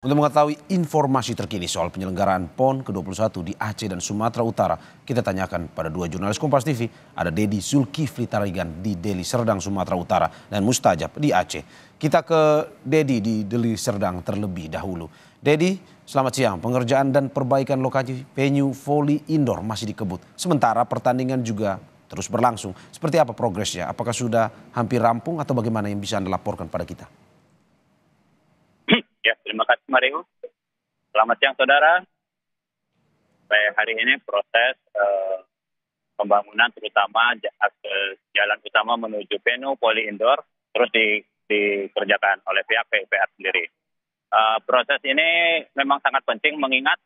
Untuk mengetahui informasi terkini soal penyelenggaraan PON ke-21 di Aceh dan Sumatera Utara, kita tanyakan pada dua jurnalis Kompas TV, ada Dedi Zulkifli Tarigan di Deli Serdang, Sumatera Utara, dan Mustajab di Aceh. Kita ke Dedi di Deli Serdang terlebih dahulu. Dedi, selamat siang. Pengerjaan dan perbaikan lokasi venue voli indoor masih dikebut. Sementara pertandingan juga terus berlangsung. Seperti apa progresnya? Apakah sudah hampir rampung atau bagaimana yang bisa Anda laporkan pada kita? Ya, terima kasih Mario. Selamat siang saudara. Sampai hari ini proses pembangunan terutama jalan utama menuju venue voli indoor terus dikerjakan oleh pihak PUPR sendiri. Proses ini memang sangat penting mengingat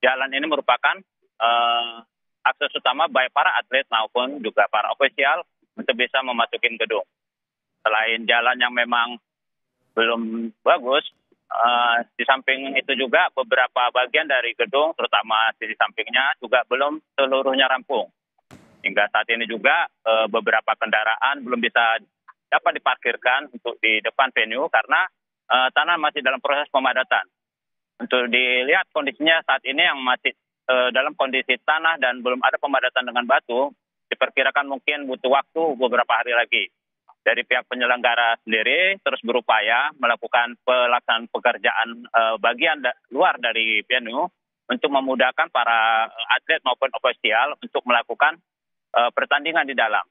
jalan ini merupakan akses utama baik para atlet maupun juga para ofisial untuk bisa memasuki gedung. Selain jalan yang memang belum bagus, di samping itu juga beberapa bagian dari gedung, terutama sisi sampingnya juga belum seluruhnya rampung. Hingga saat ini juga beberapa kendaraan belum bisa dapat diparkirkan untuk di depan venue karena tanah masih dalam proses pemadatan. Untuk dilihat kondisinya saat ini yang masih dalam kondisi tanah dan belum ada pemadatan dengan batu, diperkirakan mungkin butuh waktu beberapa hari lagi. Dari pihak penyelenggara sendiri terus berupaya melakukan pelaksanaan pekerjaan bagian luar dari venue untuk memudahkan para atlet maupun ofisial untuk melakukan pertandingan di dalam.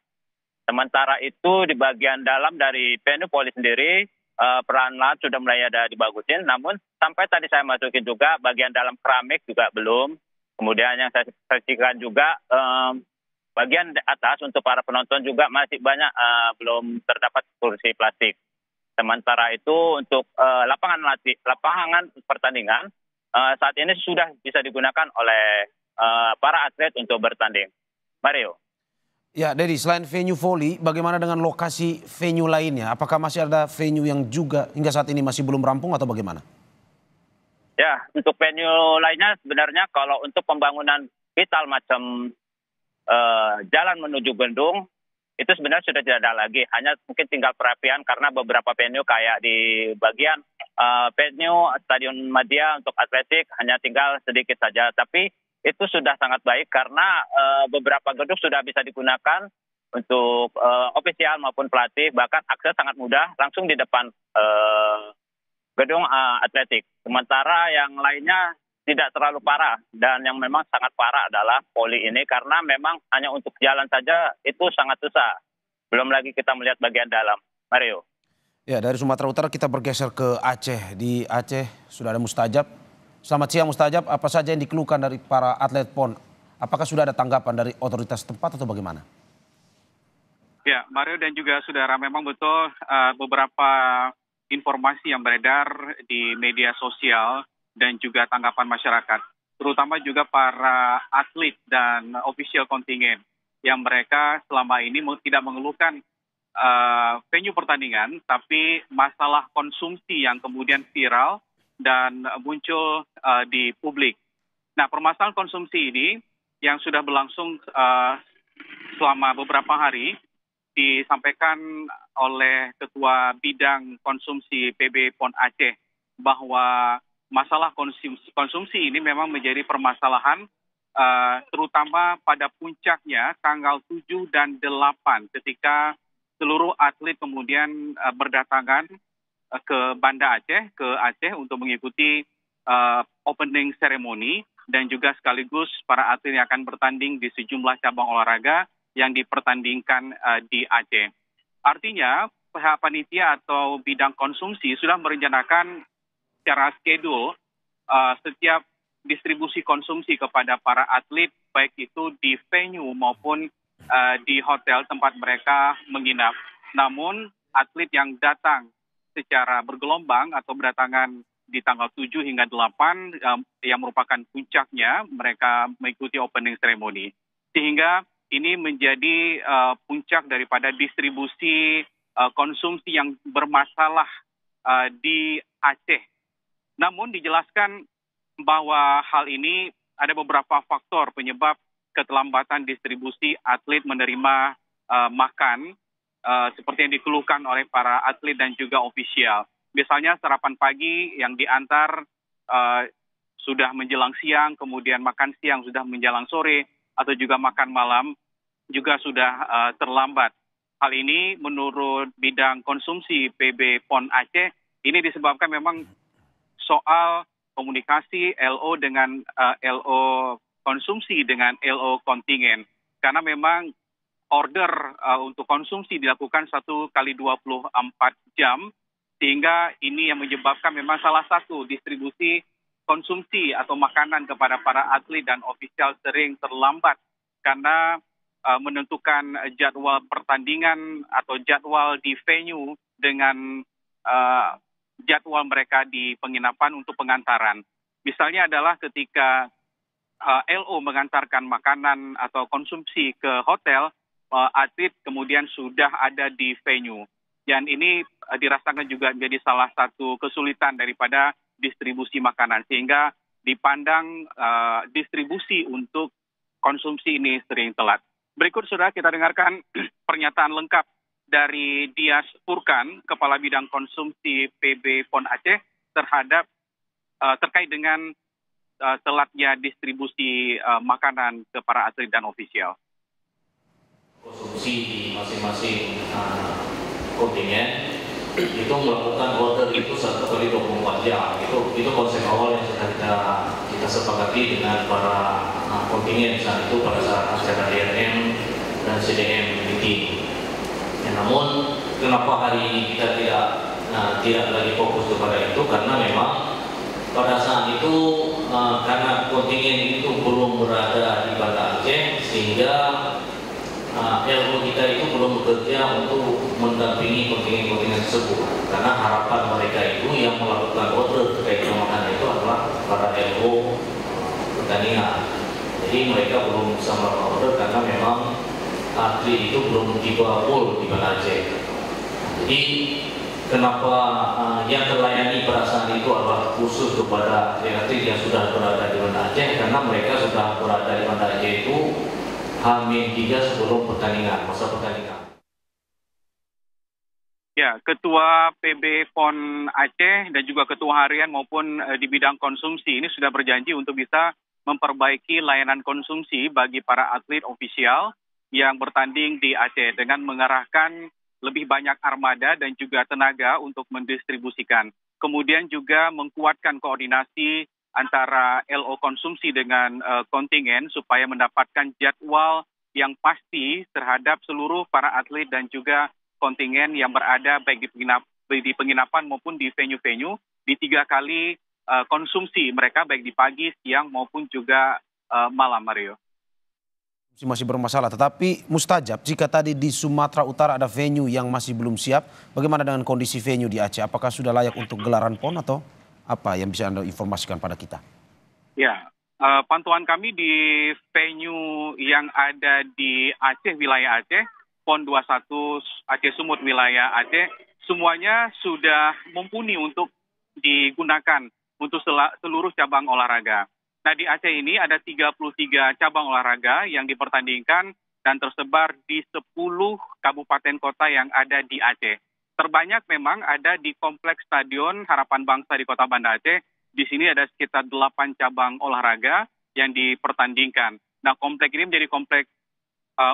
Sementara itu di bagian dalam dari venue voli sendiri perlahan-lahan sudah mulai ada dibagusin, namun sampai tadi saya masukin juga bagian dalam keramik juga belum. Kemudian yang saya saksikan juga bagian atas untuk para penonton juga masih banyak belum terdapat kursi plastik. Sementara itu untuk lapangan pertandingan saat ini sudah bisa digunakan oleh para atlet untuk bertanding. Mario. Ya, Dedi, selain venue voli, bagaimana dengan lokasi venue lainnya? Apakah masih ada venue yang juga hingga saat ini masih belum rampung atau bagaimana? Ya, untuk venue lainnya sebenarnya kalau untuk pembangunan vital macam jalan menuju gedung itu sebenarnya sudah tidak ada lagi, hanya mungkin tinggal perapian karena beberapa venue kayak di bagian venue Stadion Madia untuk atletik hanya tinggal sedikit saja, tapi itu sudah sangat baik karena beberapa gedung sudah bisa digunakan untuk ofisial maupun pelatih, bahkan akses sangat mudah langsung di depan gedung atletik. Sementara yang lainnya tidak terlalu parah, dan yang memang sangat parah adalah voli ini karena memang hanya untuk jalan saja itu sangat susah. Belum lagi kita melihat bagian dalam. Mario. Ya, dari Sumatera Utara kita bergeser ke Aceh. Di Aceh sudah ada Mustajab. Selamat siang Mustajab, apa saja yang dikeluhkan dari para atlet PON? Apakah sudah ada tanggapan dari otoritas tempat atau bagaimana? Ya, Mario dan juga saudara, memang betul beberapa informasi yang beredar di media sosial dan juga tanggapan masyarakat, terutama juga para atlet dan official kontingen yang mereka selama ini tidak mengeluhkan venue pertandingan, tapi masalah konsumsi yang kemudian viral dan muncul di publik. Nah, permasalahan konsumsi ini yang sudah berlangsung selama beberapa hari disampaikan oleh Ketua Bidang Konsumsi PB PON Aceh bahwa masalah konsumsi ini memang menjadi permasalahan terutama pada puncaknya tanggal 7 dan 8 ketika seluruh atlet kemudian berdatangan ke Banda Aceh, ke Aceh untuk mengikuti opening ceremony dan juga sekaligus para atlet yang akan bertanding di sejumlah cabang olahraga yang dipertandingkan di Aceh. Artinya pihak panitia atau bidang konsumsi sudah merencanakan secara schedule setiap distribusi konsumsi kepada para atlet, baik itu di venue maupun di hotel tempat mereka menginap. Namun atlet yang datang secara bergelombang atau berdatangan di tanggal 7 hingga 8 yang merupakan puncaknya, mereka mengikuti opening ceremony. Sehingga ini menjadi puncak daripada distribusi konsumsi yang bermasalah di Aceh. Namun dijelaskan bahwa hal ini ada beberapa faktor penyebab keterlambatan distribusi atlet menerima makan seperti yang dikeluhkan oleh para atlet dan juga ofisial. Misalnya sarapan pagi yang diantar sudah menjelang siang, kemudian makan siang sudah menjelang sore, atau juga makan malam juga sudah terlambat. Hal ini menurut bidang konsumsi PB PON Aceh, ini disebabkan memang soal komunikasi LO dengan LO konsumsi dengan LO kontingen. Karena memang order untuk konsumsi dilakukan 1 kali 24 jam, sehingga ini yang menyebabkan memang salah satu distribusi konsumsi atau makanan kepada para atlet dan ofisial sering terlambat karena menentukan jadwal pertandingan atau jadwal di venue dengan jadwal mereka di penginapan untuk pengantaran. Misalnya adalah ketika LO mengantarkan makanan atau konsumsi ke hotel, atlet kemudian sudah ada di venue. Dan ini dirasakan juga menjadi salah satu kesulitan daripada distribusi makanan, sehingga dipandang distribusi untuk konsumsi ini sering telat. Berikut sudah kita dengarkan pernyataan lengkap dari Dias Furkan, Kepala Bidang Konsumsi PB PON Aceh terkait dengan telatnya distribusi makanan ke para atlet dan ofisial. Konsumsi di masing-masing kontingen itu melakukan order itu 1 kali 24 jam. Itu konsep awal yang sudah kita sepakati dengan para kontingen saat itu pada saat acara DRM dan CDM meeting. Ya, namun kenapa hari ini kita tidak lagi fokus kepada itu, karena memang pada saat itu karena kontingen itu belum berada di Banda Aceh, sehingga LO kita itu belum bekerja untuk mendampingi kontingen-kontingen tersebut, karena harapan mereka itu yang melakukan order terkait dengan makanan itu adalah para LO pertandingan. Jadi mereka belum bisa melakukan order karena memang atlet itu belum tiba full di Banda Aceh. Jadi kenapa yang terlayani pada saat itu adalah khusus kepada atlet yang sudah berada di Banda Aceh, karena mereka sudah berada di Banda Aceh itu H-3 sebelum pertandingan, masa pertandingan. Ya, Ketua PB PON Aceh dan juga Ketua Harian maupun di bidang konsumsi ini sudah berjanji untuk bisa memperbaiki layanan konsumsi bagi para atlet ofisial yang bertanding di Aceh dengan mengerahkan lebih banyak armada dan juga tenaga untuk mendistribusikan. Kemudian juga menguatkan koordinasi antara LO konsumsi dengan kontingen supaya mendapatkan jadwal yang pasti terhadap seluruh para atlet dan juga kontingen yang berada baik di penginapan maupun di venue-venue di 3 kali konsumsi mereka baik di pagi, siang maupun juga malam, Mario. Masih bermasalah, tetapi mustajab jika tadi di Sumatera Utara ada venue yang masih belum siap, bagaimana dengan kondisi venue di Aceh? Apakah sudah layak untuk gelaran PON atau apa yang bisa Anda informasikan pada kita? Ya, pantauan kami di venue yang ada di Aceh, wilayah Aceh, PON 21 Aceh Sumut wilayah Aceh, semuanya sudah mumpuni untuk digunakan untuk seluruh cabang olahraga. Nah, di Aceh ini ada 33 cabang olahraga yang dipertandingkan dan tersebar di 10 kabupaten kota yang ada di Aceh. Terbanyak memang ada di Kompleks Stadion Harapan Bangsa di Kota Banda Aceh. Di sini ada sekitar 8 cabang olahraga yang dipertandingkan. Nah, kompleks ini menjadi kompleks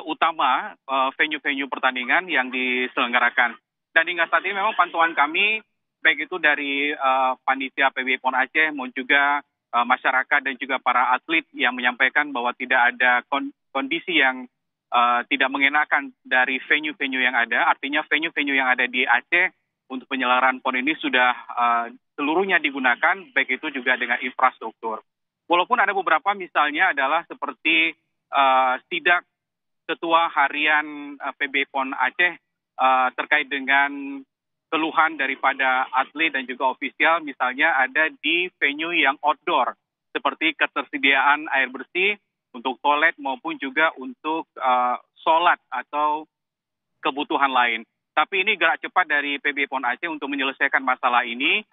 utama venue-venue pertandingan yang diselenggarakan. Dan hingga saat ini memang pantauan kami, baik itu dari panitia PB PON Aceh maupun juga masyarakat dan juga para atlet yang menyampaikan bahwa tidak ada kondisi yang tidak mengenakan dari venue-venue yang ada. Artinya venue-venue yang ada di Aceh untuk penyelenggaraan PON ini sudah seluruhnya digunakan, baik itu juga dengan infrastruktur. Walaupun ada beberapa misalnya adalah seperti sidak Ketua Harian PB PON Aceh terkait dengan keluhan daripada atlet dan juga ofisial, misalnya ada di venue yang outdoor, seperti ketersediaan air bersih untuk toilet maupun juga untuk sholat atau kebutuhan lain. Tapi ini gerak cepat dari PB PON Aceh untuk menyelesaikan masalah ini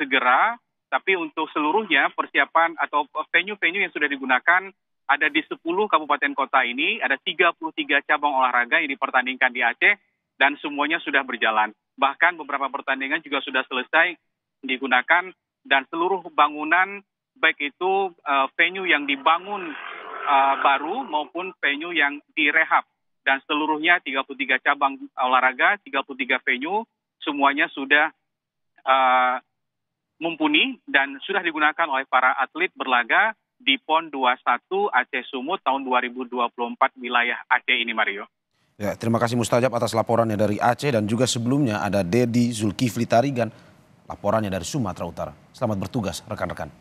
segera, tapi untuk seluruhnya persiapan atau venue-venue yang sudah digunakan ada di 10 kabupaten kota ini, ada 33 cabang olahraga yang dipertandingkan di Aceh dan semuanya sudah berjalan. Bahkan beberapa pertandingan juga sudah selesai digunakan dan seluruh bangunan baik itu venue yang dibangun baru maupun venue yang direhab dan seluruhnya 33 cabang olahraga, 33 venue semuanya sudah mumpuni dan sudah digunakan oleh para atlet berlaga di PON 21 Aceh Sumut tahun 2024 wilayah Aceh ini, Mario. Ya, terima kasih Mustajab atas laporannya dari Aceh dan juga sebelumnya ada Dedi Zulkifli Tarigan laporannya dari Sumatera Utara. Selamat bertugas rekan-rekan.